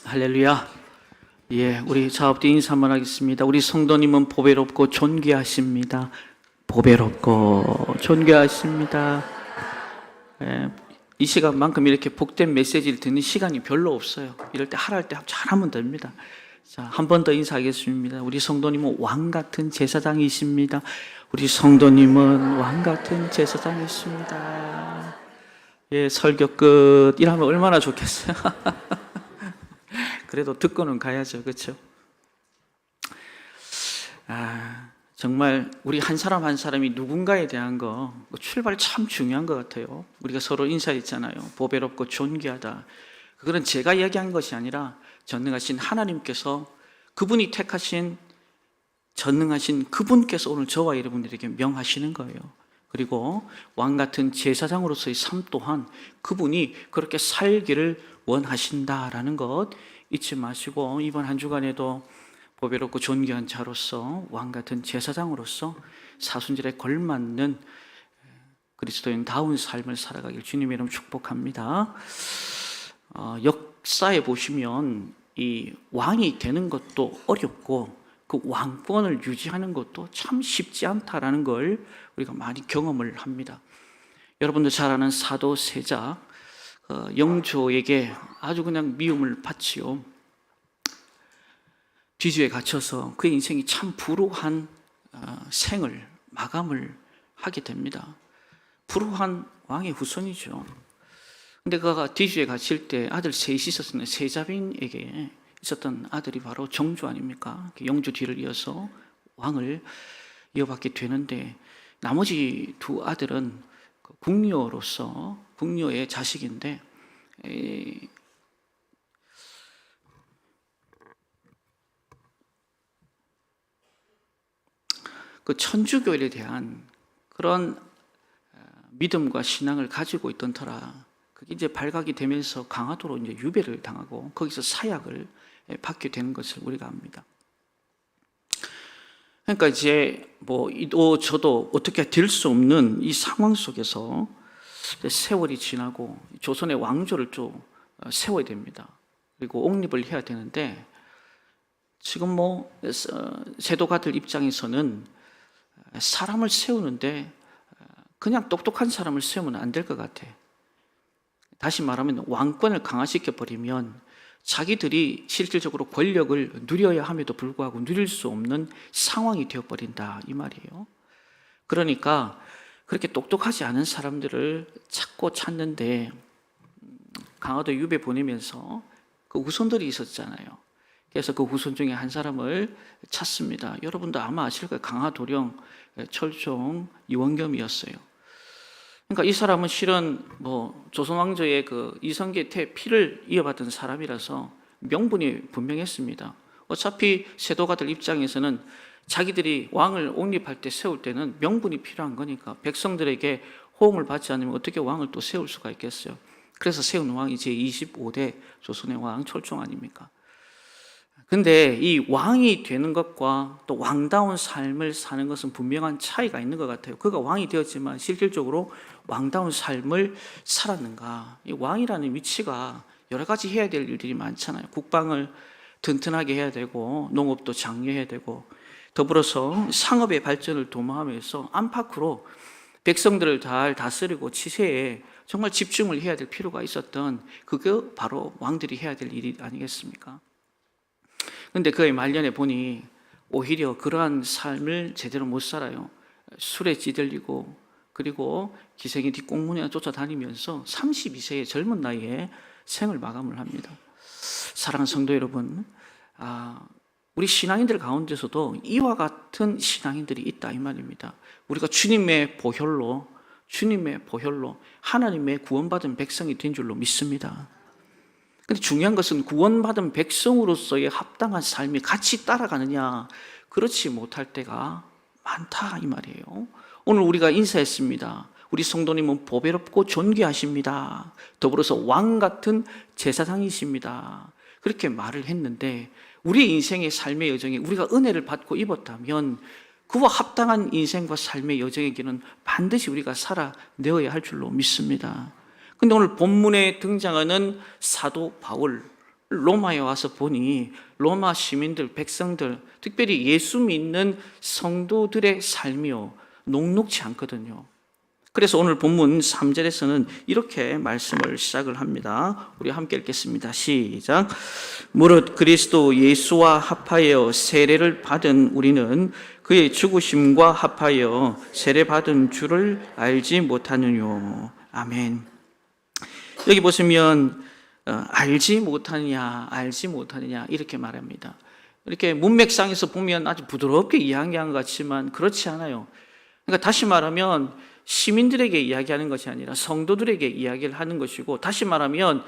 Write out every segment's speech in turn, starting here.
할렐루야. 예, 우리 자업대 인사 한번 하겠습니다. 우리 성도님은 보배롭고 존귀하십니다. 보배롭고 존귀하십니다. 예, 이 시간만큼 이렇게 복된 메시지를 듣는 시간이 별로 없어요. 이럴 때 하랄 때 잘하면 됩니다. 자, 한 번 더 인사하겠습니다. 우리 성도님은 왕 같은 제사장이십니다. 우리 성도님은 왕 같은 제사장이십니다. 예, 설교 끝 이러면 얼마나 좋겠어요. 그래도 듣고는 가야죠, 그렇죠? 정말 우리 한 사람 한 사람이 누군가에 대한 출발 참 중요한 것 같아요. 우리가 서로 인사했잖아요. 보배롭고 존귀하다. 그거는 제가 이야기한 것이 아니라 전능하신 하나님께서 그분이 택하신 전능하신 그분께서 오늘 저와 여러분들에게 명하시는 거예요. 그리고 왕 같은 제사장으로서의 삶 또한 그분이 그렇게 살기를 원하신다라는 것 잊지 마시고, 이번 한 주간에도 보배롭고 존귀한 자로서 왕 같은 제사장으로서 사순절에 걸맞는 그리스도인다운 삶을 살아가길 주님의 이름 축복합니다. 역사에 보시면 이 왕이 되는 것도 어렵고 그 왕권을 유지하는 것도 참 쉽지 않다라는 걸 우리가 많이 경험을 합니다. 여러분도 잘 아는 사도 세자 영조에게 아주 그냥 미움을 받지요. 뒤주에 갇혀서 그의 인생이 참 불우한 생을 마감을 하게 됩니다. 불우한 왕의 후손이죠. 근데 그가 뒤주에 갇힐 때 아들 셋이 있었는데 세자빈에게 있었던 아들이 바로 정조 아닙니까? 영조 뒤를 이어서 왕을 이어받게 되는데, 나머지 두 아들은 궁녀의 자식인데 그 천주교에 대한 그런 믿음과 신앙을 가지고 있던 터라 그게 이제 발각이 되면서 강화도로 이제 유배를 당하고 거기서 사약을 받게 되는 것을 우리가 압니다. 그러니까 이제 이도 저도 어떻게 될 수 없는 이 상황 속에서 세월이 지나고 조선의 왕조를 좀 세워야 됩니다. 그리고 옹립을 해야 되는데, 지금 세도가들 입장에서는 사람을 세우는데 그냥 똑똑한 사람을 세우면 안 될 것 같아. 다시 말하면 왕권을 강화시켜 버리면 자기들이 실질적으로 권력을 누려야 함에도 불구하고 누릴 수 없는 상황이 되어버린다 이 말이에요. 그러니까 그렇게 똑똑하지 않은 사람들을 찾는데 강화도 유배 보내면서 그 후손들이 있었잖아요. 그래서 그 후손 중에 한 사람을 찾습니다. 여러분도 아마 아실 거예요. 강화도령 철종 이원겸이었어요. 그러니까 이 사람은 실은 조선 왕조의 그 이성계 태 피를 이어받은 사람이라서 명분이 분명했습니다. 어차피 세도가들 입장에서는 자기들이 왕을 옹립할 때 세울 때는 명분이 필요한 거니까 백성들에게 호응을 받지 않으면 어떻게 왕을 또 세울 수가 있겠어요. 그래서 세운 왕이 제25대 조선의 왕 철종 아닙니까? 근데 이 왕이 되는 것과 또 왕다운 삶을 사는 것은 분명한 차이가 있는 것 같아요. 그가 왕이 되었지만 실질적으로 왕다운 삶을 살았는가? 이 왕이라는 위치가 여러 가지 해야 될 일들이 많잖아요. 국방을 튼튼하게 해야 되고 농업도 장려해야 되고 더불어서 상업의 발전을 도모하면서 안팎으로 백성들을 잘 다스리고 치세에 정말 집중을 해야 될 필요가 있었던, 그게 바로 왕들이 해야 될 일이 아니겠습니까? 그런데 그의 말년에 보니 오히려 그러한 삶을 제대로 못 살아요. 술에 찌들리고 그리고 기생의 뒷공문에 쫓아다니면서 32세의 젊은 나이에 생을 마감을 합니다. 사랑하는 성도 여러분, 우리 신앙인들 가운데서도 이와 같은 신앙인들이 있다 이 말입니다. 우리가 주님의 보혈로 하나님의 구원받은 백성이 된 줄로 믿습니다. 근데 중요한 것은 구원받은 백성으로서의 합당한 삶이 같이 따라가느냐, 그렇지 못할 때가 많다 이 말이에요. 오늘 우리가 인사했습니다. 우리 성도님은 보배롭고 존귀하십니다. 더불어서 왕 같은 제사장이십니다. 그렇게 말을 했는데 우리 인생의 삶의 여정에 우리가 은혜를 받고 입었다면 그와 합당한 인생과 삶의 여정의 길은 반드시 우리가 살아내어야 할 줄로 믿습니다. 근데 오늘 본문에 등장하는 사도 바울을 로마에 와서 보니 로마 시민들, 백성들, 특별히 예수 믿는 성도들의 삶이요 녹록지 않거든요. 그래서 오늘 본문 3절에서는 이렇게 말씀을 시작을 합니다. 우리 함께 읽겠습니다. 시작. 무릇 그리스도 예수와 합하여 세례를 받은 우리는 그의 죽으심과 합하여 세례 받은 줄을 알지 못하느뇨. 아멘. 여기 보시면 알지 못하느냐 이렇게 말합니다. 이렇게 문맥상에서 보면 아주 부드럽게 이야기한 것 같지만 그렇지 않아요. 그러니까 다시 말하면 시민들에게 이야기하는 것이 아니라 성도들에게 이야기를 하는 것이고, 다시 말하면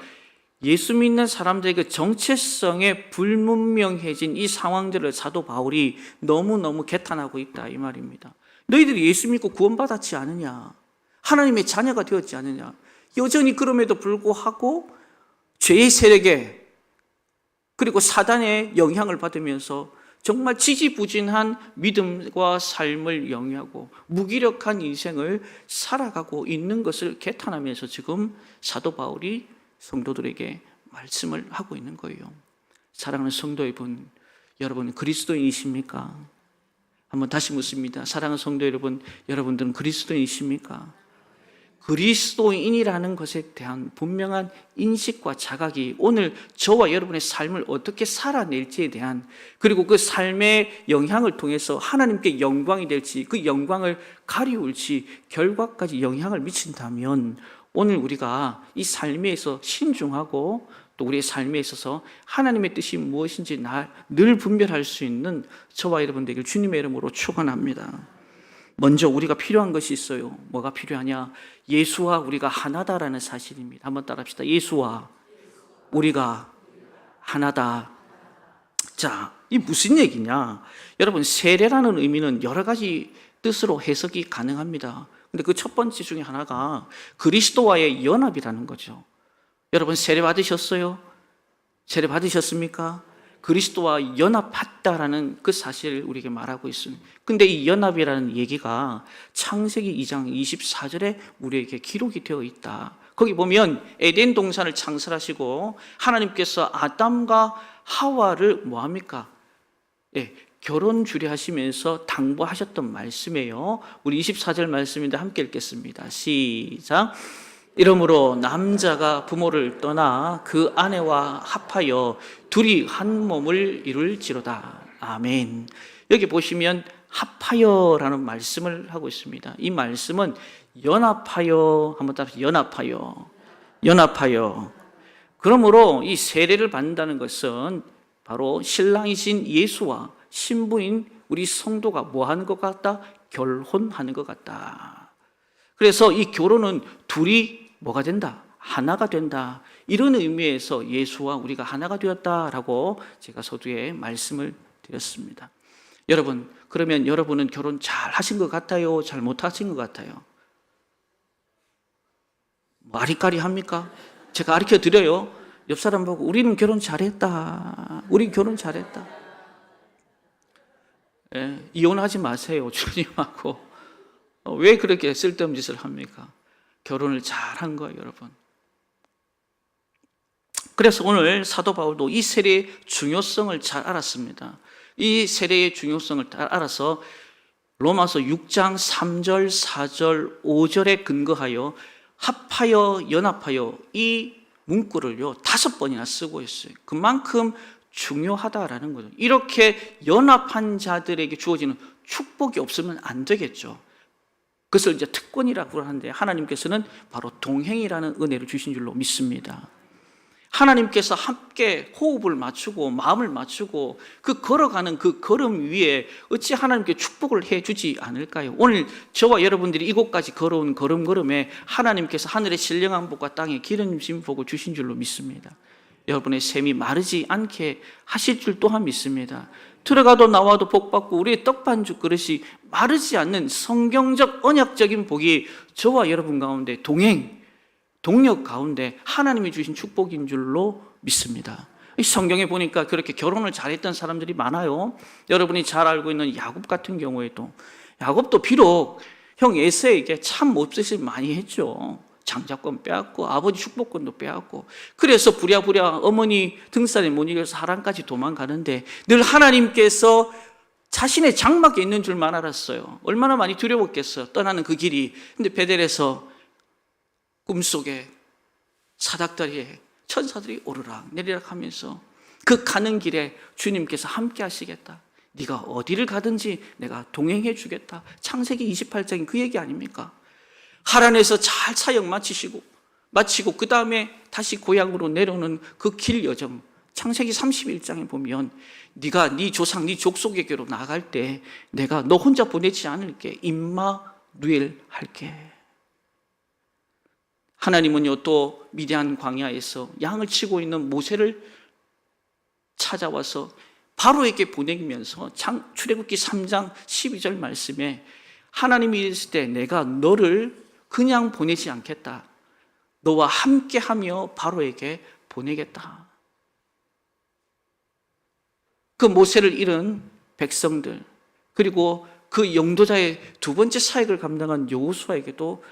예수 믿는 사람들의 그 정체성에 불분명해진 이 상황들을 사도 바울이 너무너무 개탄하고 있다 이 말입니다. 너희들이 예수 믿고 구원받았지 않느냐, 하나님의 자녀가 되었지 않느냐, 여전히 그럼에도 불구하고 죄의 세력에 그리고 사단의 영향을 받으면서 정말 지지부진한 믿음과 삶을 영위하고 무기력한 인생을 살아가고 있는 것을 개탄하면서 지금 사도 바울이 성도들에게 말씀을 하고 있는 거예요. 사랑하는 성도 여러분 그리스도인이십니까? 한번 다시 묻습니다. 사랑하는 성도 여러분, 여러분들은 그리스도인이십니까? 그리스도인이라는 것에 대한 분명한 인식과 자각이 오늘 저와 여러분의 삶을 어떻게 살아낼지에 대한, 그리고 그 삶의 영향을 통해서 하나님께 영광이 될지, 그 영광을 가리울지 결과까지 영향을 미친다면 오늘 우리가 이 삶에서 신중하고 또 우리의 삶에 있어서 하나님의 뜻이 무엇인지 늘 분별할 수 있는 저와 여러분들에게 주님의 이름으로 축원합니다. 먼저 우리가 필요한 것이 있어요. 뭐가 필요하냐? 예수와 우리가 하나다라는 사실입니다. 한번 따라합시다. 예수와 우리가 하나다. 자, 이 무슨 얘기냐? 여러분, 세례라는 의미는 여러 가지 뜻으로 해석이 가능합니다. 근데 그 첫 번째 중에 하나가 그리스도와의 연합이라는 거죠. 여러분, 세례 받으셨어요? 세례 받으셨습니까? 그리스도와 연합했다라는 그 사실을 우리에게 말하고 있습니다. 근데 이 연합이라는 얘기가 창세기 2장 24절에 우리에게 기록이 되어 있다. 거기 보면 에덴 동산을 창설하시고 하나님께서 아담과 하와를 뭐합니까? 결혼 주례하시면서 당부하셨던 말씀이에요. 우리 24절 말씀인데 함께 읽겠습니다. 시작. 이러므로 남자가 부모를 떠나 그 아내와 합하여 둘이 한 몸을 이룰지로다. 아멘. 여기 보시면 합하여라는 말씀을 하고 있습니다. 이 말씀은 연합하여, 한번 따라서 연합하여. 그러므로 이 세례를 받는다는 것은 바로 신랑이신 예수와 신부인 우리 성도가 뭐 하는 것 같다? 결혼하는 것 같다. 그래서 이 결혼은 둘이 뭐가 된다? 하나가 된다. 이런 의미에서 예수와 우리가 하나가 되었다라고 제가 서두에 말씀을 드렸습니다. 여러분, 그러면 여러분은 결혼 잘 하신 것 같아요? 잘 못하신 것 같아요? 아리까리 합니까? 제가 가르쳐 드려요. 옆 사람 보고 우리는 결혼 잘했다. 우리 결혼 잘했다. 이혼하지 마세요. 주님하고. 왜 그렇게 쓸데없는 짓을 합니까? 결혼을 잘한 거예요, 여러분. 그래서 오늘 사도 바울도 이 세례의 중요성을 잘 알았습니다. 이 세례의 중요성을 잘 알아서 로마서 6장 3절, 4절, 5절에 근거하여 합하여, 연합하여 이 문구를요 5번이나 쓰고 있어요. 그만큼 중요하다라는 거죠. 이렇게 연합한 자들에게 주어지는 축복이 없으면 안 되겠죠. 그것을 이제 특권이라고 하는데 하나님께서는 바로 동행이라는 은혜를 주신 줄로 믿습니다. 하나님께서 함께 호흡을 맞추고 마음을 맞추고 그 걸어가는 그 걸음 위에 어찌 하나님께 축복을 해주지 않을까요? 오늘 저와 여러분들이 이곳까지 걸어온 걸음걸음에 하나님께서 하늘의 신령한 복과 땅의 기름진 복을 주신 줄로 믿습니다. 여러분의 샘이 마르지 않게 하실 줄 또한 믿습니다. 들어가도 나와도 복받고 우리의 떡반죽 그릇이 마르지 않는 성경적 언약적인 복이 저와 여러분 가운데 동력 가운데 하나님이 주신 축복인 줄로 믿습니다. 성경에 보니까 그렇게 결혼을 잘했던 사람들이 많아요. 여러분이 잘 알고 있는 야곱 같은 경우에도 야곱도 비록 형 에서에게 참 몹쓸 많이 했죠. 장자권 빼앗고 아버지 축복권도 빼앗고, 그래서 부랴부랴 어머니 등살에 못 이겨서 하란까지 도망가는데 늘 하나님께서 자신의 장막에 있는 줄만 알았어요. 얼마나 많이 두려웠겠어요, 떠나는 그 길이. 근데 베델에서 꿈속에 사닥다리에 천사들이 오르락 내리락 하면서 그 가는 길에 주님께서 함께 하시겠다, 네가 어디를 가든지 내가 동행해 주겠다. 창세기 28장이 그 얘기 아닙니까? 하란에서 잘 사역 마치고 그 다음에 다시 고향으로 내려오는 그 길 여정, 창세기 31장에 보면 네가 네 조상, 네 족속에게로 나갈 때 내가 너 혼자 보내지 않을게. 임마누엘 할게. 하나님은요, 또 미디안 광야에서 양을 치고 있는 모세를 찾아와서 바로에게 보내면서 출애굽기 3장 12절 말씀에 하나님이 이랬을 때 내가 너를 그냥 보내지 않겠다. 너와 함께하며 바로에게 보내겠다. 그 모세를 잃은 백성들, 그리고 그 영도자의 두 번째 사역을 감당한 여호수아에게도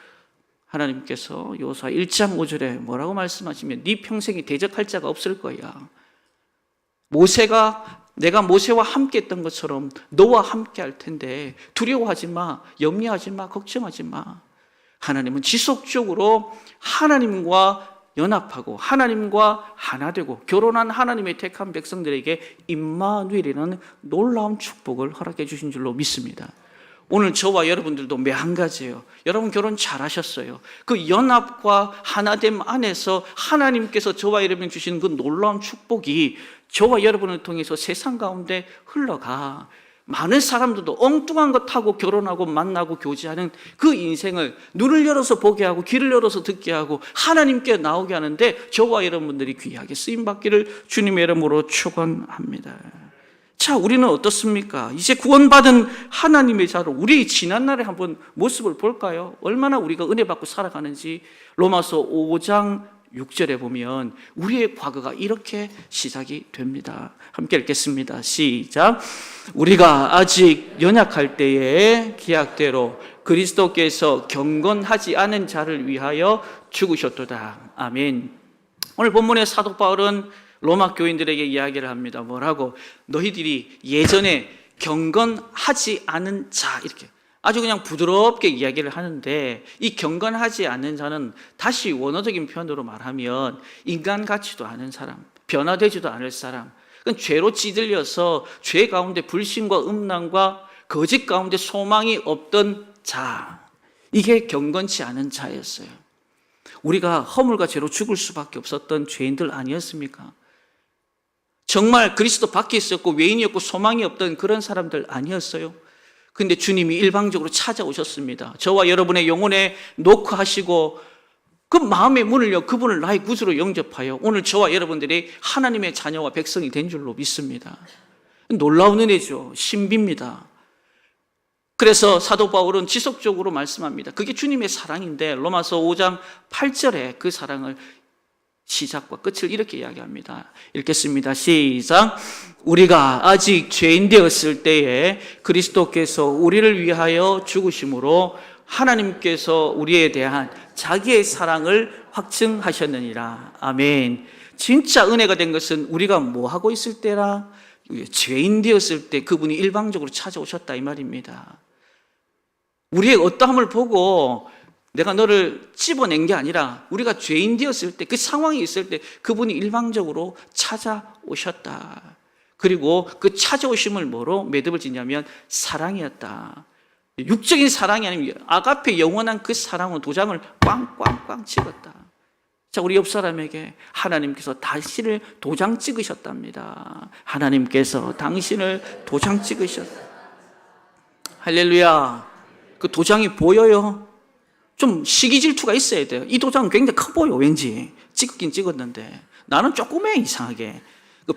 하나님께서 여호수아 1장 5절에 뭐라고 말씀하시면 네 평생이 대적할 자가 없을 거야. 내가 모세와 함께 했던 것처럼 너와 함께 할 텐데 두려워하지 마, 염려하지 마, 걱정하지 마. 하나님은 지속적으로 하나님과 연합하고 하나님과 하나 되고 결혼한 하나님의 택한 백성들에게 임마누엘이라는 놀라운 축복을 허락해 주신 줄로 믿습니다. 오늘 저와 여러분들도 매 한 가지예요. 여러분 결혼 잘하셨어요. 그 연합과 하나됨 안에서 하나님께서 저와 여러분 주신 그 놀라운 축복이 저와 여러분을 통해서 세상 가운데 흘러가 많은 사람들도 엉뚱한 것 하고 결혼하고 만나고 교제하는 그 인생을 눈을 열어서 보게 하고 귀를 열어서 듣게 하고 하나님께 나오게 하는데 저와 여러분들이 귀하게 쓰임받기를 주님의 이름으로 축원합니다. 자, 우리는 어떻습니까? 이제 구원받은 하나님의 자로 우리 지난날의 한번 모습을 볼까요? 얼마나 우리가 은혜 받고 살아가는지. 로마서 5장 6절에 보면 우리의 과거가 이렇게 시작이 됩니다. 함께 읽겠습니다. 시작. 우리가 아직 연약할 때에 기약대로 그리스도께서 경건하지 않은 자를 위하여 죽으셨도다. 아멘. 오늘 본문의 사도 바울은 로마 교인들에게 이야기를 합니다. 뭐라고? 너희들이 예전에 경건하지 않은 자, 이렇게 아주 그냥 부드럽게 이야기를 하는데, 이 경건하지 않는 자는 다시 원어적인 표현으로 말하면 인간 같지도 않은 사람, 변화되지도 않을 사람, 죄로 찌들려서 죄 가운데 불신과 음란과 거짓 가운데 소망이 없던 자, 이게 경건치 않은 자였어요. 우리가 허물과 죄로 죽을 수밖에 없었던 죄인들 아니었습니까? 정말 그리스도 밖에 있었고 외인이었고 소망이 없던 그런 사람들 아니었어요? 근데 주님이 일방적으로 찾아오셨습니다. 저와 여러분의 영혼에 노크하시고 그 마음의 문을 열 그분을 나의 구주로 영접하여 오늘 저와 여러분들이 하나님의 자녀와 백성이 된 줄로 믿습니다. 놀라운 은혜죠. 신비입니다. 그래서 사도 바울은 지속적으로 말씀합니다. 그게 주님의 사랑인데 로마서 5장 8절에 그 사랑을 시작과 끝을 이렇게 이야기합니다. 읽겠습니다. 시작. 우리가 아직 죄인 되었을 때에 그리스도께서 우리를 위하여 죽으심으로 하나님께서 우리에 대한 자기의 사랑을 확증하셨느니라. 아멘. 진짜 은혜가 된 것은 우리가 뭐 하고 있을 때라? 죄인 되었을 때 그분이 일방적으로 찾아오셨다 이 말입니다. 우리의 어떠함을 보고 내가 너를 찝어낸 게 아니라 우리가 죄인 되었을 때, 그 상황이 있을 때 그분이 일방적으로 찾아오셨다. 그리고 그 찾아오심을 뭐로 매듭을 짓냐면 사랑이었다. 육적인 사랑이 아니면 아가페 영원한 그 사랑으로 도장을 꽝꽝꽝 찍었다. 자, 우리 옆 사람에게 하나님께서 당신을 도장 찍으셨답니다. 하나님께서 당신을 도장 찍으셨다. 할렐루야. 그 도장이 보여요? 좀 시기 질투가 있어야 돼요. 이 도장은 굉장히 커 보여, 왠지. 찍긴 찍었는데. 나는 조그매, 이상하게.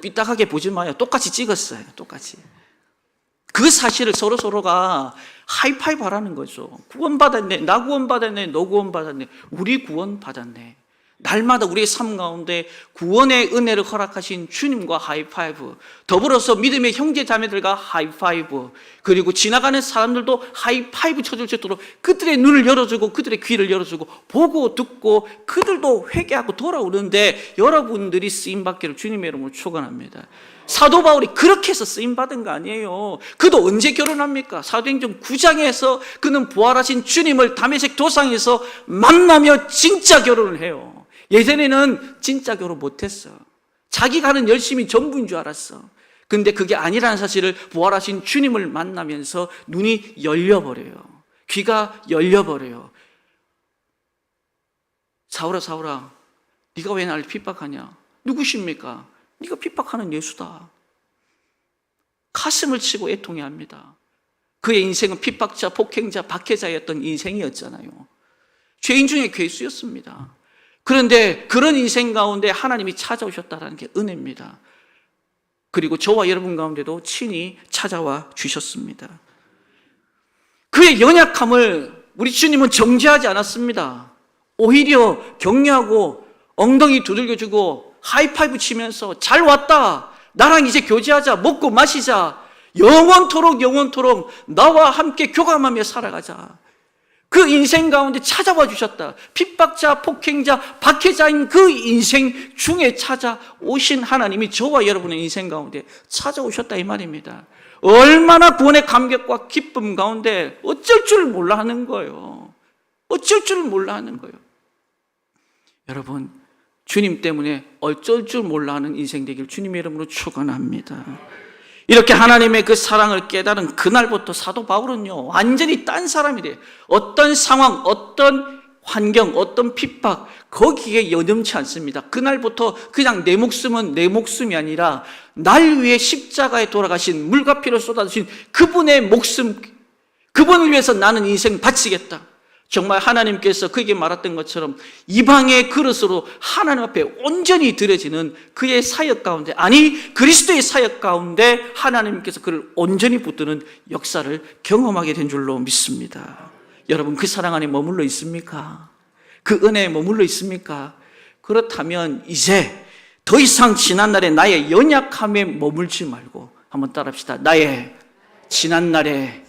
삐딱하게 보지 마요. 똑같이 찍었어요. 똑같이. 그 사실을 서로가 하이파이브 하라는 거죠. 구원받았네. 나 구원받았네. 너 구원받았네. 우리 구원받았네. 날마다 우리의 삶 가운데 구원의 은혜를 허락하신 주님과 하이파이브, 더불어서 믿음의 형제 자매들과 하이파이브, 그리고 지나가는 사람들도 하이파이브 쳐줄 수 있도록 그들의 눈을 열어주고 그들의 귀를 열어주고 보고 듣고 그들도 회개하고 돌아오는데 여러분들이 쓰임받기를 주님의 이름으로 축원합니다. 사도 바울이 그렇게 해서 쓰임받은 거 아니에요. 그도 언제 결혼합니까? 사도행전 9장에서 그는 부활하신 주님을 다메섹 도상에서 만나며 진짜 결혼을 해요. 예전에는 진짜 결혼 못했어. 자기가 하는 열심이 전부인 줄 알았어. 근데 그게 아니라는 사실을 부활하신 주님을 만나면서 눈이 열려버려요. 귀가 열려버려요. 사울아, 사울아, 네가 왜 나를 핍박하냐? 누구십니까? 네가 핍박하는 예수다. 가슴을 치고 애통해합니다. 그의 인생은 핍박자, 폭행자, 박해자였던 인생이었잖아요. 죄인 중에 괴수였습니다. 그런데 그런 인생 가운데 하나님이 찾아오셨다는 게 은혜입니다. 그리고 저와 여러분 가운데도 친히 찾아와 주셨습니다. 그의 연약함을 우리 주님은 정죄하지 않았습니다. 오히려 격려하고 엉덩이 두들겨주고 하이파이브 치면서 잘 왔다. 나랑 이제 교제하자. 먹고 마시자. 영원토록 나와 함께 교감하며 살아가자. 그 인생 가운데 찾아와 주셨다. 핍박자, 폭행자, 박해자인 그 인생 중에 찾아오신 하나님이 저와 여러분의 인생 가운데 찾아오셨다 이 말입니다. 얼마나 구원의 감격과 기쁨 가운데 어쩔 줄 몰라 하는 거예요. 어쩔 줄 몰라 하는 거예요. 여러분, 주님 때문에 어쩔 줄 몰라 하는 인생 되길 주님의 이름으로 축원합니다. 이렇게 하나님의 그 사랑을 깨달은 그날부터 사도 바울은요, 완전히 딴 사람이 돼요. 어떤 상황, 어떤 환경, 어떤 핍박, 거기에 여념치 않습니다. 그날부터 그냥 내 목숨은 내 목숨이 아니라 날 위해 십자가에 돌아가신 물과 피를 쏟아주신 그분의 목숨, 그분을 위해서 나는 인생 바치겠다. 정말 하나님께서 그에게 말했던 것처럼 이방의 그릇으로 하나님 앞에 온전히 드려지는 그의 사역 가운데, 아니 그리스도의 사역 가운데 하나님께서 그를 온전히 붙드는 역사를 경험하게 된 줄로 믿습니다. 여러분, 그 사랑 안에 머물러 있습니까? 그 은혜에 머물러 있습니까? 그렇다면 이제 더 이상 지난날의 나의 연약함에 머물지 말고 한번 따라합시다. 나의 지난날의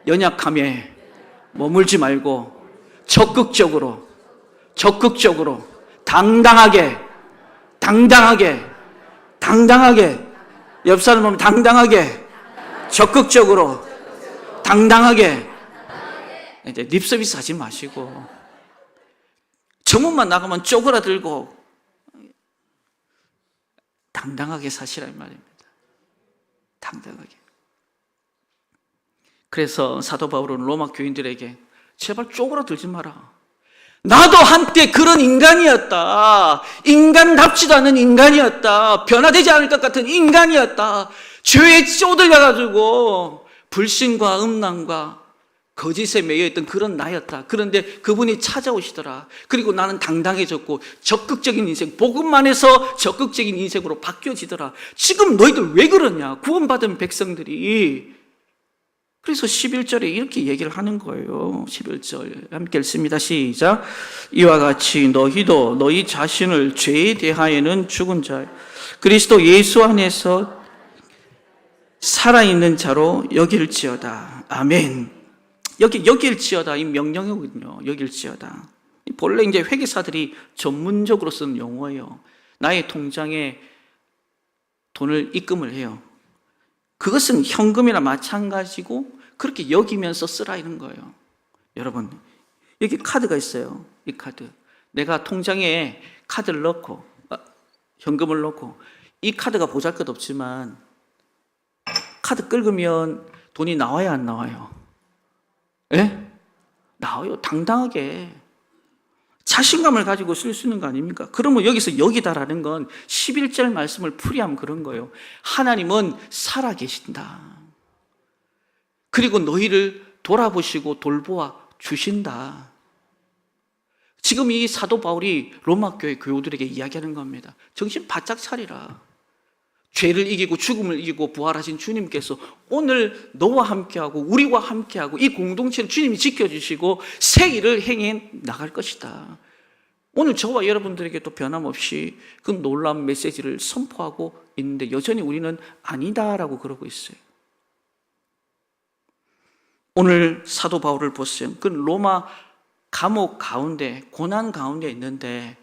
연약함에 머물지 말고 적극적으로 당당하게 옆 사람 보면 당당하게 적극적으로 당당하게 이제 립 서비스 하지 마시고 정문만 나가면 쪼그라들고 당당하게 사시라 이 말입니다. 당당하게. 그래서 사도 바울은 로마 교인들에게 제발 쪼그라들지 마라. 나도 한때 그런 인간이었다. 인간답지도 않은 인간이었다. 변화되지 않을 것 같은 인간이었다. 죄에 쪼들려가지고 불신과 음란과 거짓에 매여있던 그런 나였다. 그런데 그분이 찾아오시더라. 그리고 나는 당당해졌고 적극적인 인생, 복음만 해서 적극적인 인생으로 바뀌어지더라. 지금 너희들 왜 그러냐? 구원받은 백성들이. 그래서 11절에 이렇게 얘기를 하는 거예요. 11절 함께 읽습니다. 시작. 이와 같이 너희도 너희 자신을 죄에 대하여는 죽은 자 그리스도 예수 안에서 살아있는 자로 여길지어다. 아멘. 여길지어다 이 명령이거든요. 여길지어다. 본래 이제 회계사들이 전문적으로 쓰는 용어예요. 나의 통장에 돈을 입금을 해요. 그것은 현금이나 마찬가지고 그렇게 여기면서 쓰라 이런 거예요. 여러분, 여기 카드가 있어요. 이 카드. 내가 통장에 카드를 넣고 현금을 넣고 이 카드가 보잘것없지만 카드 긁으면 돈이 나와야 안 나와요? 예? 나와요. 당당하게. 자신감을 가지고 쓸 수 있는 거 아닙니까? 그러면 여기서 여기다라는 건 11절 말씀을 풀이하면 그런 거예요. 하나님은 살아계신다. 그리고 너희를 돌아보시고 돌보아 주신다. 지금 이 사도 바울이 로마 교회 교우들에게 이야기하는 겁니다. 정신 바짝 차리라. 죄를 이기고 죽음을 이기고 부활하신 주님께서 오늘 너와 함께하고 우리와 함께하고 이 공동체를 주님이 지켜주시고 새 일을 행해 나갈 것이다. 오늘 저와 여러분들에게도 변함없이 그 놀라운 메시지를 선포하고 있는데 여전히 우리는 아니다라고 그러고 있어요. 오늘 사도 바울을 보세요. 그 로마 감옥 가운데, 고난 가운데 있는데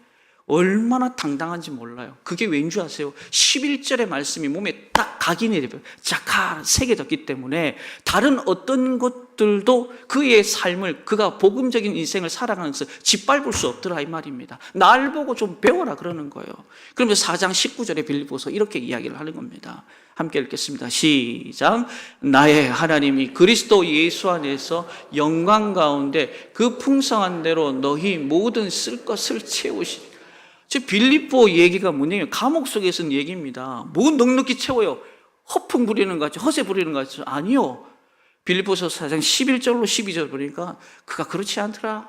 얼마나 당당한지 몰라요. 그게 왠 줄 아세요? 11절의 말씀이 몸에 딱 각인이 돼요. 자카 새겨졌기 때문에 다른 어떤 것들도 그의 삶을, 그가 복음적인 인생을 살아가는 것을 짓밟을 수 없더라 이 말입니다. 날 보고 좀 배워라 그러는 거예요. 그러면서 4장 19절에 빌립보서 이렇게 이야기를 하는 겁니다. 함께 읽겠습니다. 시작. 나의 하나님이 그리스도 예수 안에서 영광 가운데 그 풍성한 대로 너희 모든 쓸 것을 채우시. 즉 빌립보 얘기가 뭐냐면 감옥 속에 쓴 얘기입니다. 뭐 넉넉히 채워요? 허풍 부리는 것 같죠? 허세 부리는 것 같죠? 아니요. 빌립보서 4장 11절로 12절 보니까 그가 그렇지 않더라.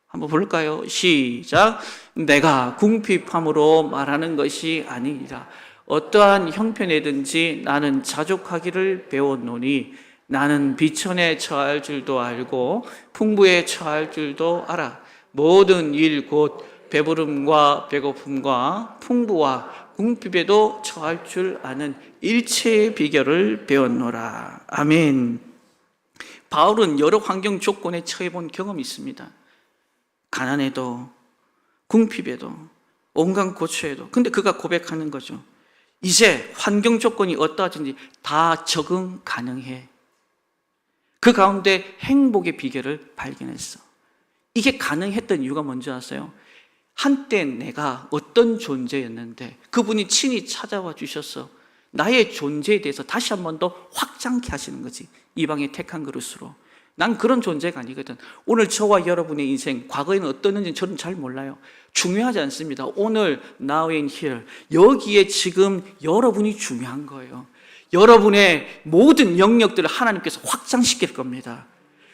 한번 볼까요? 시작. 내가 궁핍함으로 말하는 것이 아니니라. 어떠한 형편이든지 나는 자족하기를 배웠노니 나는 비천에 처할 줄도 알고 풍부에 처할 줄도 알아. 모든 일 곧 배부름과 배고픔과 풍부와 궁핍에도 처할 줄 아는 일체의 비결을 배웠노라. 아멘. 바울은 여러 환경 조건에 처해 본 경험이 있습니다. 가난에도 궁핍에도 온갖 고초에도. 근데 그가 고백하는 거죠. 이제 환경 조건이 어떠하든지 다 적응 가능해. 그 가운데 행복의 비결을 발견했어. 이게 가능했던 이유가 뭔지 아세요? 한때 내가 어떤 존재였는데 그분이 친히 찾아와 주셔서 나의 존재에 대해서 다시 한 번 더 확장케 하시는 거지. 이방의 택한 그릇으로. 난 그런 존재가 아니거든. 오늘 저와 여러분의 인생, 과거에는 어떠는지 저는 잘 몰라요. 중요하지 않습니다. 오늘, now and here. 여기에 지금 여러분이 중요한 거예요. 여러분의 모든 영역들을 하나님께서 확장시킬 겁니다.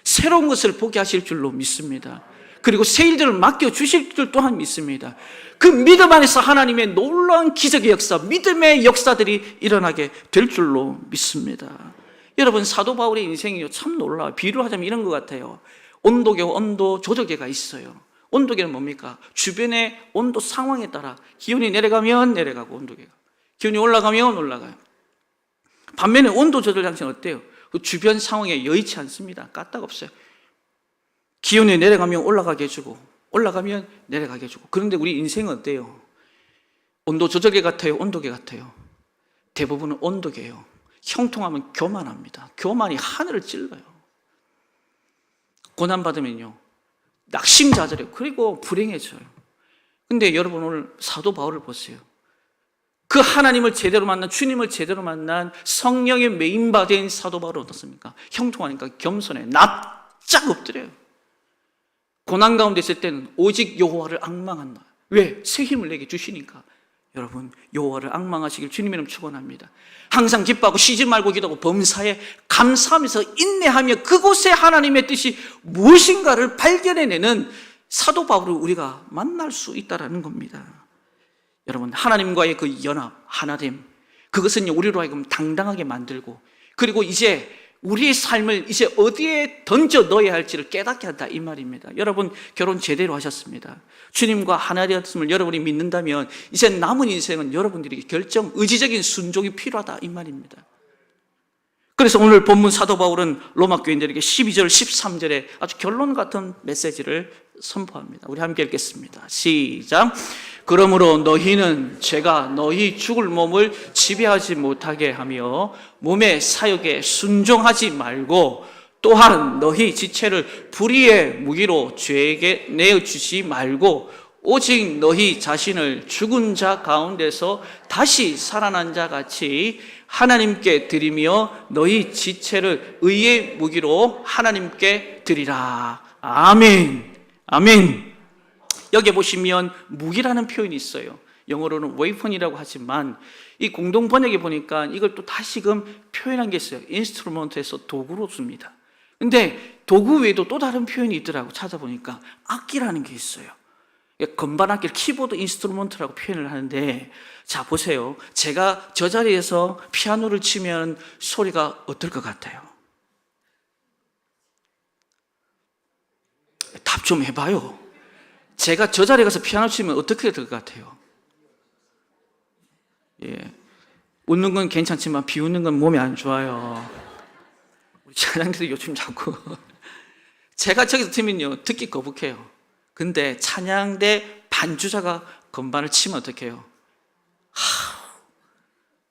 새로운 것을 보게 하실 줄로 믿습니다. 그리고 새 일들을 맡겨주실 줄 또한 믿습니다. 그 믿음 안에서 하나님의 놀라운 기적의 역사, 믿음의 역사들이 일어나게 될 줄로 믿습니다. 여러분, 사도 바울의 인생이 참 놀라워요. 비유를 하자면 이런 것 같아요. 온도계, 온도 조절계가 있어요. 온도계는 뭡니까? 주변의 온도 상황에 따라 기온이 내려가면 내려가고 온도계가, 기온이 올라가면 올라가요. 반면에 온도 조절 장치는 어때요? 그 주변 상황에 여의치 않습니다. 까딱 없어요. 기온이 내려가면 올라가게 해주고 올라가면 내려가게 해주고. 그런데 우리 인생은 어때요? 온도 조절계 같아요? 온도계 같아요? 대부분은 온도계예요. 형통하면 교만합니다. 교만이 하늘을 찔러요. 고난받으면요 낙심자절해요. 그리고 불행해져요. 근데 여러분 오늘 사도 바울을 보세요. 그 하나님을 제대로 만난, 주님을 제대로 만난 성령의 메인바된 사도 바울은 어떻습니까? 형통하니까 겸손해. 납작 엎드려요. 고난 가운데 있을 때는 오직 여호와를 앙망한다. 왜? 새 힘을 내게 주시니까. 여러분, 여호와를 앙망하시길 주님의 이름 축원합니다. 항상 기뻐하고 쉬지 말고 기도하고 범사에 감사하면서 인내하며 그곳에 하나님의 뜻이 무엇인가를 발견해내는 사도 바울을 우리가 만날 수 있다는 겁니다. 여러분, 하나님과의 그 연합, 하나됨, 그것은 우리로 하여금 당당하게 만들고, 그리고 이제 우리의 삶을 이제 어디에 던져 넣어야 할지를 깨닫게 한다 이 말입니다. 여러분, 결혼 제대로 하셨습니다. 주님과 하나 되었음을 여러분이 믿는다면 이제 남은 인생은 여러분들에게 결정, 의지적인 순종이 필요하다 이 말입니다. 그래서 오늘 본문 사도 바울은 로마 교인들에게 12절, 13절에 아주 결론 같은 메시지를 선포합니다. 우리 함께 읽겠습니다. 시작. 그러므로 너희는 죄가 너희 죽을 몸을 지배하지 못하게 하며 몸의 사욕에 순종하지 말고 또한 너희 지체를 불의의 무기로 죄에게 내어주지 말고 오직 너희 자신을 죽은 자 가운데서 다시 살아난 자 같이 하나님께 드리며 너희 지체를 의의 무기로 하나님께 드리라. 아멘. 아멘. 여기 보시면 무기라는 표현이 있어요. 영어로는 웨이펀이라고 하지만 이 공동 번역에 보니까 이걸 또 다시금 표현한 게 있어요. 인스트루먼트에서 도구로 씁니다. 근데 도구 외에도 또 다른 표현이 있더라고. 찾아보니까 악기라는 게 있어요. 건반 악기를 키보드 인스트루먼트라고 표현을 하는데, 자 보세요. 제가 저 자리에서 피아노를 치면 소리가 어떨 것 같아요? 답 좀 해봐요. 제가 저 자리에 가서 피아노 치면 어떻게 될 것 같아요? 예. 웃는 건 괜찮지만 비웃는 건 몸에 안 좋아요. 우리 찬양대도 요즘 자꾸 제가 저기서 치면요 듣기 거북해요. 근데 찬양대 반주자가 건반을 치면 어떡해요?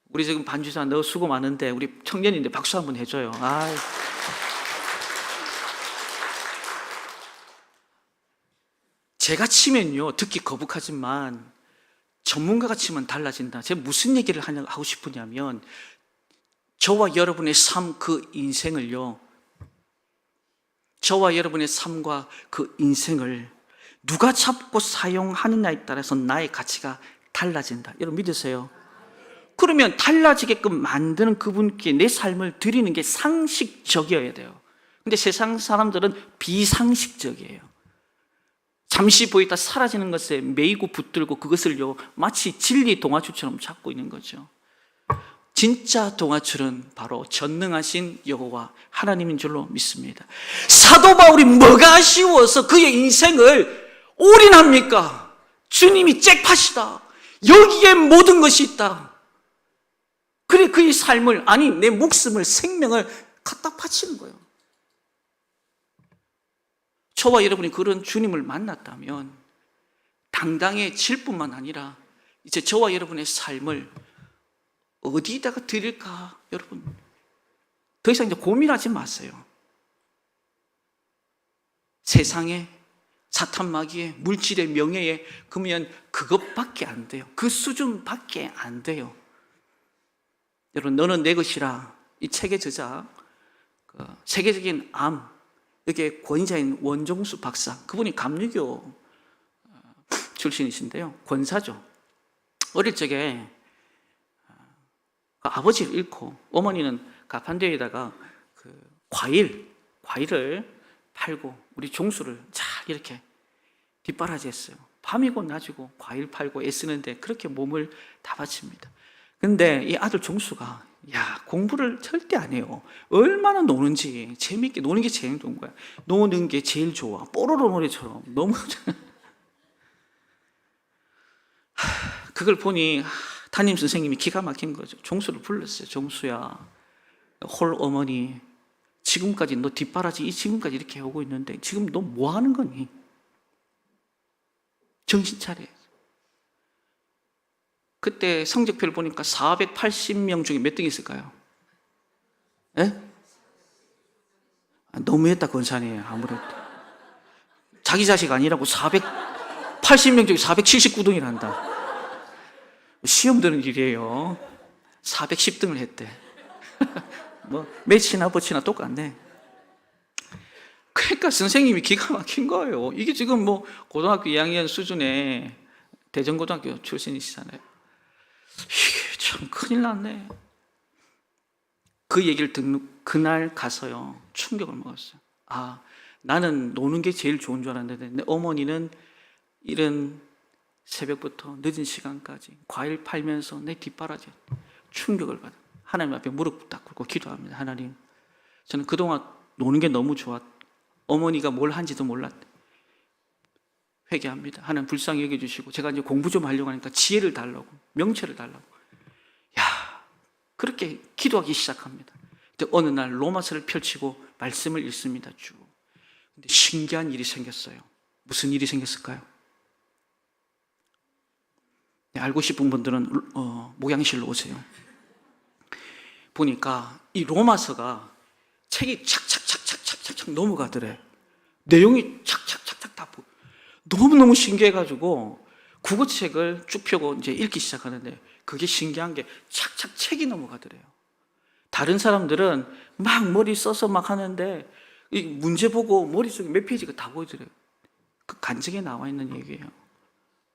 우리 지금 반주자 너 수고 많은데 우리 청년인데 박수 한번 해줘요. 제가 치면요 듣기 거북하지만 전문가가 치면 달라진다. 제가 무슨 얘기를 하고 싶으냐면 저와 여러분의 삶, 그 인생을요, 저와 여러분의 삶과 그 인생을 누가 잡고 사용하느냐에 따라서 나의 가치가 달라진다. 여러분 믿으세요? 그러면 달라지게끔 만드는 그분께 내 삶을 드리는 게 상식적이어야 돼요. 근데 세상 사람들은 비상식적이에요. 잠시 보이다 사라지는 것에 매이고 붙들고 그것을요 마치 진리 동화줄처럼 잡고 있는 거죠. 진짜 동화줄은 바로 전능하신 여호와 하나님인 줄로 믿습니다. 사도 바울이 뭐가 아쉬워서 그의 인생을 올인합니까? 주님이 잭팟이다. 여기에 모든 것이 있다. 그래 그의 삶을, 아니 내 목숨을, 생명을 갖다 바치는 거예요. 저와 여러분이 그런 주님을 만났다면 당당해질 뿐만 아니라 이제 저와 여러분의 삶을 어디다가 드릴까? 여러분 더 이상 이제 고민하지 마세요. 세상에, 사탄 마귀에, 물질의 명예에, 그러면 그것밖에 안 돼요. 그 수준밖에 안 돼요. 여러분 너는 내 것이라, 이 책의 저자, 세계적인 암 여기에 권위자인 원종수 박사, 그분이 감리교 출신이신데요, 권사죠. 어릴 적에 아버지를 잃고 어머니는 가판대에다가 과일을 팔고 우리 종수를 잘 이렇게 뒷바라지했어요. 밤이고 낮이고 과일 팔고 애쓰는데 그렇게 몸을 다 바칩니다. 근데 이 아들 종수가 공부를 절대 안 해요. 얼마나 노는지, 재밌게 노는 게 제일 좋은 거야. 노는 게 제일 좋아. 뽀로로 노래처럼 너무 그걸 보니 담임 선생님이 기가 막힌 거죠. 종수를 불렀어요. 종수야, 홀 어머니 지금까지 너 뒷바라지 지금까지 이렇게 오고 있는데 지금 너 뭐 하는 거니? 정신 차려. 그때 성적표를 보니까 480명 중에 몇 등이 있을까요? 예? 너무했다, 권사님. 아무래도 자기 자식 아니라고 480명 중에 479등이란다. 시험 드는 일이에요. 410등을 했대. 뭐 매치나 버치나 똑같네. 그러니까 선생님이 기가 막힌 거예요. 이게 지금 뭐 고등학교 2학년 수준의 대전고등학교 출신이시잖아요. 이게 참 큰일 났네. 그 얘기를 듣는 그날 가서요 충격을 먹었어요. 나는 노는 게 제일 좋은 줄 알았는데 내 어머니는 이런 새벽부터 늦은 시간까지 과일 팔면서 내 뒷바라지. 충격을 받아 하나님 앞에 무릎 딱 꿇고 기도합니다. 하나님, 저는 그동안 노는 게 너무 좋았, 어머니가 뭘 한지도 몰랐대. 회개합니다. 하나님 불쌍히 여겨주시고 제가 이제 공부 좀 하려고 하니까 지혜를 달라고, 명철을 달라고. 그렇게 기도하기 시작합니다. 근데 어느 날 로마서를 펼치고 말씀을 읽습니다. 쭉. 근데 신기한 일이 생겼어요. 무슨 일이 생겼을까요? 알고 싶은 분들은 목양실로 오세요. 보니까 이 로마서가 책이 착착착착착착 넘어가더래. 내용이 착착착착 다 너무너무 신기해가지고 국어책을 쭉 펴고 이제 읽기 시작하는데 그게 신기한 게 착착 책이 넘어가더래요. 다른 사람들은 막 머리 써서 막 하는데 이 문제 보고 머릿속에 몇 페이지가 다 보이더래요. 그 간증에 나와 있는 얘기예요.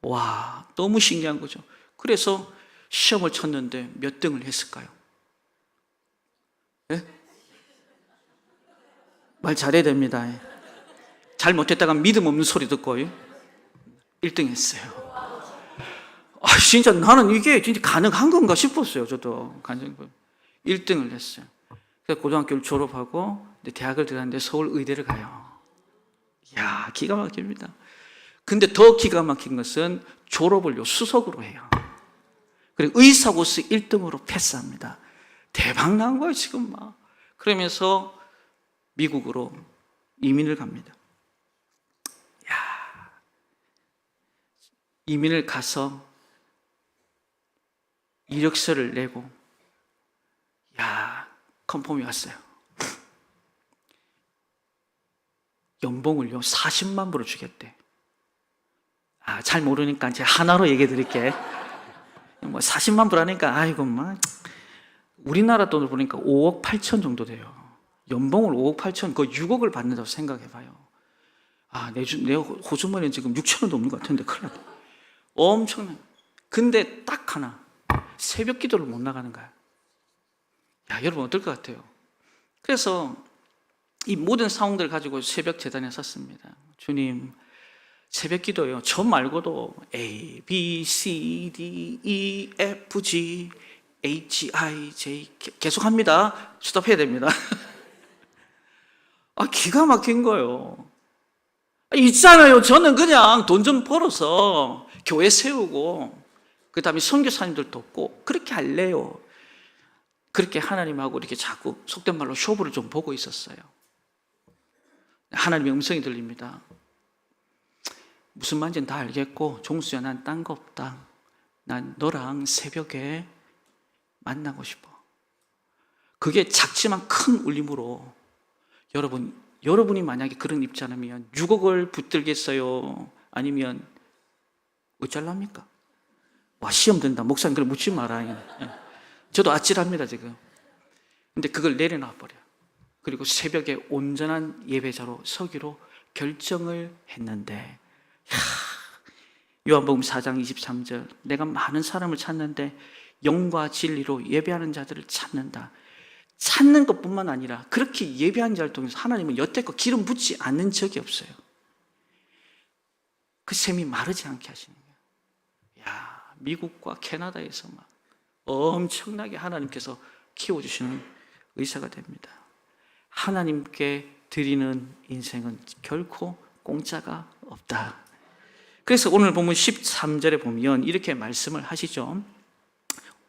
와, 너무 신기한 거죠. 그래서 시험을 쳤는데 몇 등을 했을까요? 네? 말 잘해야 됩니다. 잘 못했다가 믿음 없는 소리 듣고 1등 했어요. 진짜 나는 이게 진짜 가능한 건가 싶었어요. 저도 1등을 했어요. 그래서 고등학교를 졸업하고 대학을 들어갔는데 서울 의대를 가요. 이야, 기가 막힙니다. 근데 더 기가 막힌 것은 졸업을 수석으로 해요. 그리고 의사고시 1등으로 패스합니다. 대박 난 거예요, 지금 막. 그러면서 미국으로 이민을 갑니다. 야, 이민을 가서 이력서를 내고, 컨펌이 왔어요. 연봉을요, 40만 불을 주겠대. 잘 모르니까 이제 하나로 얘기해 드릴게. 40만 불 하니까, 아이고, 우리나라 돈을 보니까 5억 8천 정도 돼요. 연봉을 5억 8천, 거의 6억을 받는다고 생각해 봐요. 내 호주머니는 지금 6천 원도 없는 것 같은데, 큰일 났다. 엄청나요. 근데 딱 하나, 새벽 기도를 못 나가는 거야. 여러분 어떨 것 같아요? 그래서 이 모든 상황들을 가지고 새벽 제단에 섰습니다. 주님, 새벽 기도요, 저 말고도 A, B, C, D, E, F, G, H, I, J 계속합니다. 스톱해야 됩니다. 기가 막힌 거예요. 있잖아요. 저는 그냥 돈 좀 벌어서 교회 세우고 그 다음에 선교사님들 돕고 그렇게 할래요. 그렇게 하나님하고 이렇게 자꾸 속된 말로 쇼부를 좀 보고 있었어요. 하나님의 음성이 들립니다. 무슨 말인지는 다 알겠고, 종수야, 난 딴 거 없다. 난 너랑 새벽에 만나고 싶어. 그게 작지만 큰 울림으로, 여러분이 만약에 그런 입장이면 6억을 붙들겠어요? 아니면 어쩔랍니까? 시험 된다. 목사님, 그걸 묻지 마라. 저도 아찔합니다, 지금. 근데 그걸 내려놔 버려요. 그리고 새벽에 온전한 예배자로 서기로 결정을 했는데, 요한복음 4장 23절, 내가 많은 사람을 찾는데 영과 진리로 예배하는 자들을 찾는다. 찾는 것뿐만 아니라 그렇게 예배하는 자를 통해서 하나님은 여태껏 기름 붓지 않는 적이 없어요. 그 샘이 마르지 않게 하시는 거예요. 미국과 캐나다에서 막 엄청나게 하나님께서 키워주시는 의사가 됩니다. 하나님께 드리는 인생은 결코 공짜가 없다. 그래서 오늘 보면 13절에 보면 이렇게 말씀을 하시죠.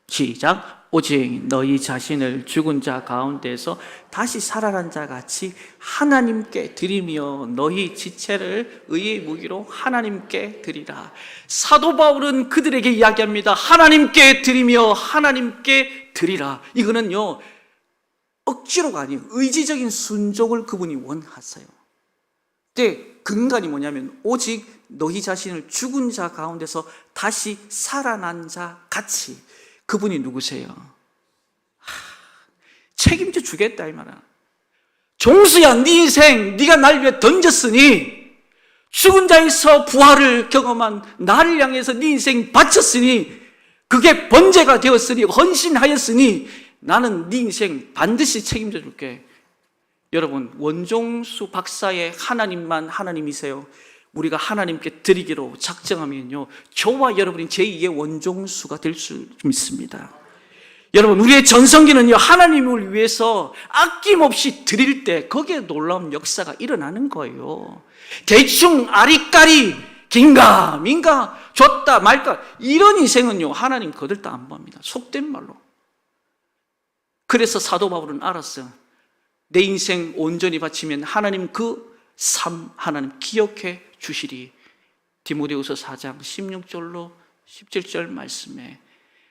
시작. 오직 너희 자신을 죽은 자 가운데서 다시 살아난 자 같이 하나님께 드리며 너희 지체를 의의 무기로 하나님께 드리라. 사도 바울은 그들에게 이야기합니다. 하나님께 드리며 하나님께 드리라. 이거는요, 억지로가 아니에요. 의지적인 순종을 그분이 원하세요. 근데 근간이 뭐냐면 오직 너희 자신을 죽은 자 가운데서 다시 살아난 자 같이. 그분이 누구세요? 책임져 주겠다 이 말이야. 종수야, 네 인생 네가 날 위해 던졌으니, 죽은 자에서 부활을 경험한 나를 향해서 네 인생 바쳤으니, 그게 번제가 되었으니, 헌신하였으니 나는 네 인생 반드시 책임져 줄게. 여러분, 원종수 박사의 하나님만 하나님이세요. 우리가 하나님께 드리기로 작정하면요, 저와 여러분이 제2의 원종수가 될 수 있습니다. 여러분, 우리의 전성기는요, 하나님을 위해서 아낌없이 드릴 때 거기에 놀라운 역사가 일어나는 거예요. 대충 아리까리 긴가 민가 줬다 말까 이런 인생은요, 하나님 거들떠 안 봅니다. 속된 말로. 그래서 사도 바울은 알았어요. 내 인생 온전히 바치면 하나님 그 삶 하나님 기억해 주시리. 디모데후서 4장 16절로 17절 말씀에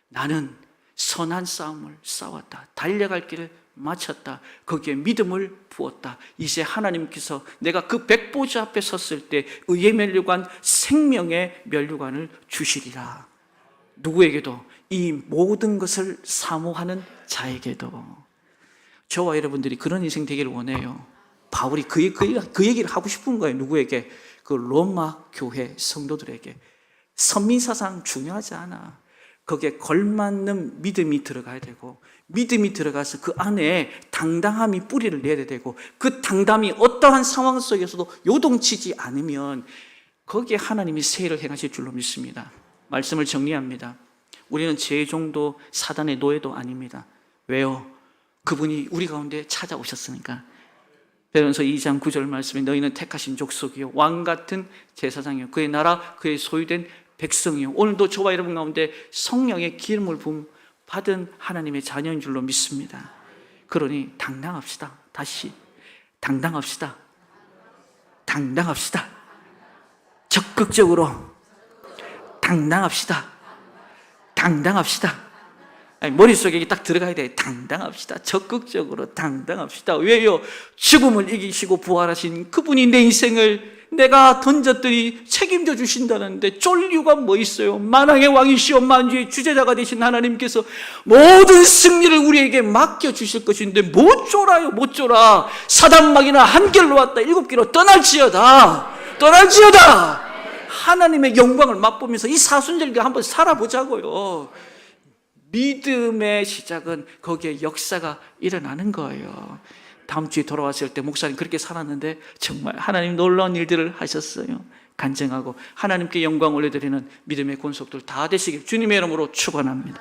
나는 선한 싸움을 싸웠다. 달려갈 길을 마쳤다. 거기에 믿음을 부었다. 이제 하나님께서 내가 그 백보좌 앞에 섰을 때 의의 면류관, 생명의 면류관을 주시리라. 누구에게도, 이 모든 것을 사모하는 자에게도. 저와 여러분들이 그런 인생 되기를 원해요. 바울이 그 얘기를 하고 싶은 거예요. 누구에게? 그 로마 교회 성도들에게. 선민사상 중요하지 않아. 거기에 걸맞는 믿음이 들어가야 되고, 믿음이 들어가서 그 안에 당당함이 뿌리를 내야 되고, 그 당담이 어떠한 상황 속에서도 요동치지 않으면 거기에 하나님이 세일을 행하실 줄로 믿습니다. 말씀을 정리합니다. 우리는 제종도 사단의 노예도 아닙니다. 왜요? 그분이 우리 가운데 찾아오셨으니까. 베드로전서 2장 9절 말씀에 너희는 택하신 족속이요 왕같은 제사장이요 그의 나라 그의 소유된 백성이요. 오늘도 저와 여러분 가운데 성령의 기름을 부음 받은 하나님의 자녀인 줄로 믿습니다. 그러니 당당합시다. 다시 당당합시다. 당당합시다. 적극적으로 당당합시다. 당당합시다. 아니, 머릿속에 이게 딱 들어가야 돼. 당당합시다. 적극적으로 당당합시다. 왜요? 죽음을 이기시고 부활하신 그분이 내 인생을 내가 던졌더니 책임져 주신다는데 쫄 이유가 뭐 있어요? 만왕의 왕이시오 만주의 주제자가 되신 하나님께서 모든 승리를 우리에게 맡겨주실 것인데 못 쫄아요. 못 쫄아. 사단막이나 한 길로 왔다 7길로 떠날지어다. 하나님의 영광을 맛보면서 이 사순절기 한번 살아보자고요. 믿음의 시작은 거기에 역사가 일어나는 거예요. 다음 주에 돌아왔을 때 목사님 그렇게 살았는데 정말 하나님 놀라운 일들을 하셨어요. 간증하고 하나님께 영광 올려드리는 믿음의 권속들 다 되시길 주님의 이름으로 축원합니다.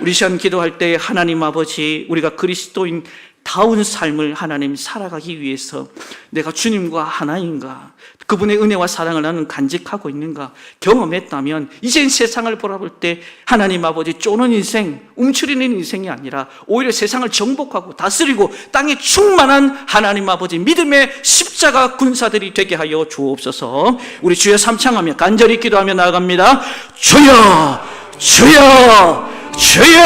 우리 시간 기도할 때 하나님 아버지, 우리가 그리스도인 다운 삶을 하나님 살아가기 위해서 내가 주님과 하나인가, 그분의 은혜와 사랑을 나는 간직하고 있는가 경험했다면 이젠 세상을 바라볼 때 하나님 아버지 쪼는 인생, 움츠리는 인생이 아니라 오히려 세상을 정복하고 다스리고 땅에 충만한 하나님 아버지 믿음의 십자가 군사들이 되게 하여 주옵소서. 우리 주여 삼창하며 간절히 기도하며 나아갑니다. 주여 주여 주여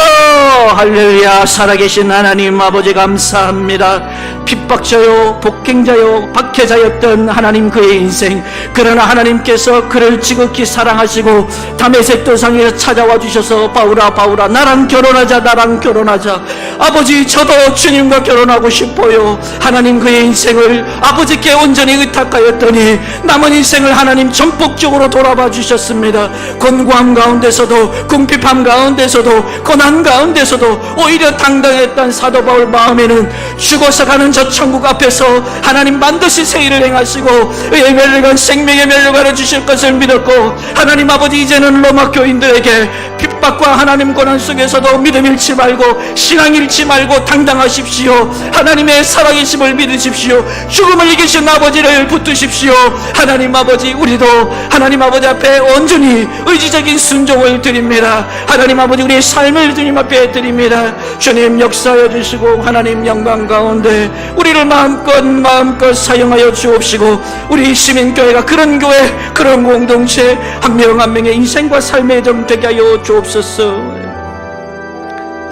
할렐루야. 살아계신 하나님 아버지 감사합니다. 핍박자요 폭행자요 박해자였던 하나님 그의 인생, 그러나 하나님께서 그를 지극히 사랑하시고 다메섹 도상에서 찾아와 주셔서 바울아 바울아 나랑 결혼하자 나랑 결혼하자. 아버지 저도 주님과 결혼하고 싶어요. 하나님 그의 인생을 아버지께 온전히 의탁하였더니 남은 인생을 하나님 전폭적으로 돌아봐 주셨습니다. 곤고함 가운데서도 궁핍함 가운데서도 고난 가운데서도 오히려 당당했던 사도 바울 마음에는 죽어서 가는 저 천국 앞에서 하나님 반드시 새 일을 행하시고 의의 멸류관 생명의 멸류관을 주실 것을 믿었고, 하나님 아버지 이제는 로마 교인들에게 핍박과 하나님 고난 속에서도 믿음 잃지 말고 신앙 잃지 말고 당당하십시오. 하나님의 살아계심을 믿으십시오. 죽음을 이기신 아버지를 붙드십시오. 하나님 아버지 우리도 하나님 아버지 앞에 온전히 의지적인 순종을 드립니다. 하나님 아버지 우리의 삶을 주님 앞에 드립니다. 주님 역사해 주시고 하나님 영광 가운데 우리를 마음껏 사용하여 주옵시고 우리 시민교회가 그런 교회 그런 공동체 한 명 한 명의 인생과 삶의 정 되게 하여 주옵소서.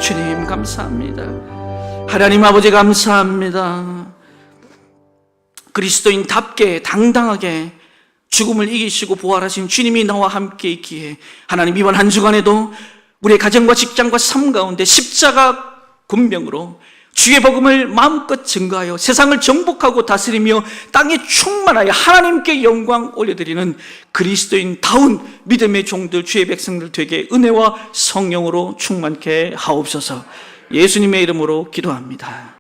주님 감사합니다. 하나님 아버지 감사합니다. 그리스도인답게 당당하게 죽음을 이기시고 부활하신 주님이 나와 함께 있기에 하나님 이번 한 주간에도 우리의 가정과 직장과 삶 가운데 십자가 군병으로 주의 복음을 마음껏 증거하여 세상을 정복하고 다스리며 땅에 충만하여 하나님께 영광 올려드리는 그리스도인다운 믿음의 종들 주의 백성들 되게 은혜와 성령으로 충만케 하옵소서. 예수님의 이름으로 기도합니다.